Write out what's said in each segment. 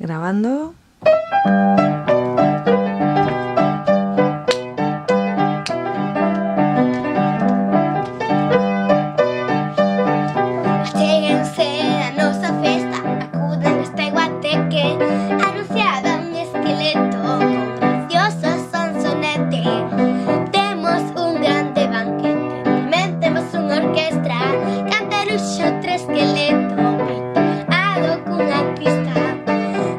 Grabando. Achéguense a nosa festa, acudan a este guateque, anunciado un esqueleto con gracioso sonsonete. Temos un grande banquete, tamén temos unha orquestra, cantaruxo outro esqueleto, peiteado cunha crista.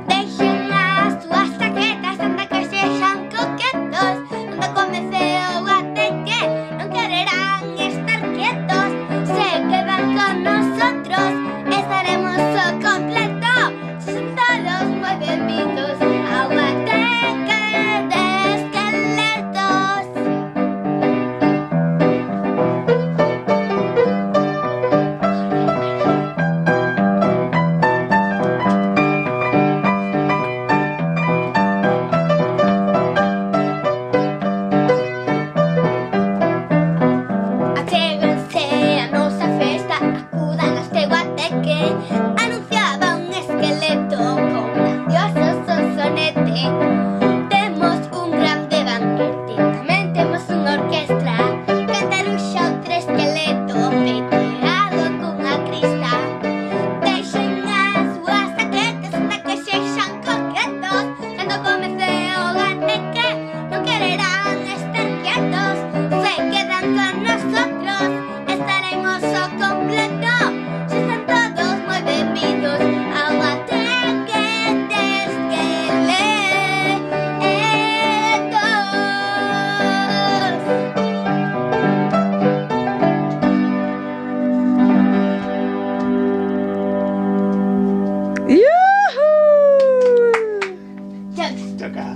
Deixen as súas chaquetas, anda que sexan coquetos, cando comece o guateque non quererán estar quietos. Se quedan con nosotros, estaremos ao completo. Son todos moi benvidos ao guateque de esqueletos. Achéguense a nosa festa, acudan a este guateque, anunciaba un esqueleto con gracioso sonsonete. Temos un grande banquete, tamén temos unha orquestra, cantaruxa outro esqueleto, peiteado cunha crista. Deixen as súas chaquetas, anda que sexan coquetos, cando comece o guateque non quererán estar quietos. Se quedan con nosotros, estaremos ao completo. Están todos moi benvidos ao guateque de esqueletos. ¡Yujú! Chao. Choca.